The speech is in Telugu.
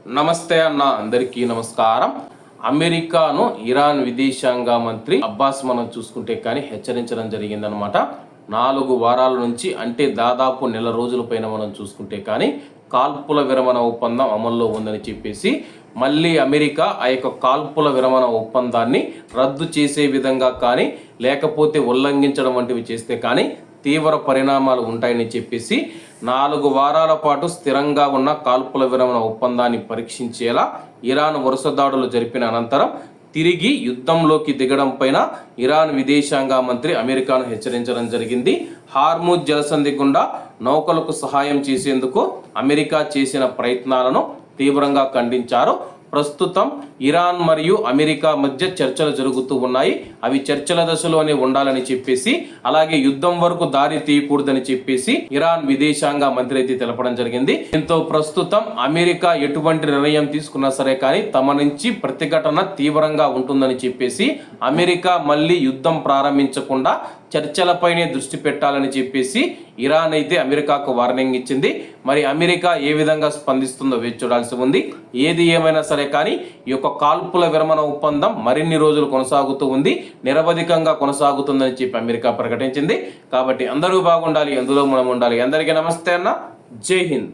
నమస్తే అన్న, అందరికీ నమస్కారం. అమెరికాను ఇరాన్ విదేశాంగ మంత్రి అబ్బాస్ మనం చూసుకుంటే కానీ హెచ్చరించడం జరిగిందనమాట. 4 వారాల నుంచి అంటే దాదాపు నెల రోజుల పైన మనం చూసుకుంటే కానీ కాల్పుల విరమణ ఒప్పందం అమల్లో ఉందని చెప్పేసి మళ్ళీ అమెరికా ఆ యొక్క కాల్పుల విరమణ ఒప్పందాన్ని రద్దు చేసే విధంగా కానీ లేకపోతే ఉల్లంఘించడం వంటివి చేస్తే కానీ తీవ్ర పరిణామాలు ఉంటాయని చెప్పేసి 4 వారాల పాటు స్థిరంగా ఉన్న కాల్పుల విరమణ ఒప్పందాన్ని పరీక్షించేలా ఇరాన్ వరుస దాడులు జరిపిన అనంతరం తిరిగి యుద్ధంలోకి దిగడం పైన ఇరాన్ విదేశాంగ మంత్రి అమెరికాను హెచ్చరించడం జరిగింది. హార్ముజ్ జలసంధి గుండా నౌకలకు సహాయం చేసేందుకు అమెరికా చేసిన ప్రయత్నాలను తీవ్రంగా ఖండించారు. ప్రస్తుతం ఇరాన్ మరియు అమెరికా మధ్య చర్చలు జరుగుతూ ఉన్నాయి. అవి చర్చల దశలోనే ఉండాలని చెప్పేసి, అలాగే యుద్ధం వరకు దారి తీయకూడదని చెప్పేసి ఇరాన్ విదేశాంగ మంత్రి అయితే తెలపడం జరిగింది. దీంతో ప్రస్తుతం అమెరికా ఎటువంటి నిర్ణయం తీసుకున్నా సరే కానీ తమ నుంచి ప్రతిఘటన తీవ్రంగా ఉంటుందని చెప్పేసి అమెరికా మళ్ళీ యుద్ధం ప్రారంభించకుండా చర్చలపైనే దృష్టి పెట్టాలని చెప్పేసి ఇరాన్ అయితే అమెరికాకు వార్నింగ్ ఇచ్చింది. మరి అమెరికా ఏ విధంగా స్పందిస్తుందో వేచి చూడాల్సి ఉంది. ఏది ఏమైనా సరే కానీ ఈ యొక్క కాల్పుల విరమణ ఒప్పందం మరిన్ని రోజులు కొనసాగుతూ ఉంది, నిరవధికంగా కొనసాగుతుందని చెప్పి అమెరికా ప్రకటించింది. కాబట్టి అందరూ బాగుండాలి, అందులో మనం ఉండాలి. అందరికీ నమస్తే అన్న, జై హింద్.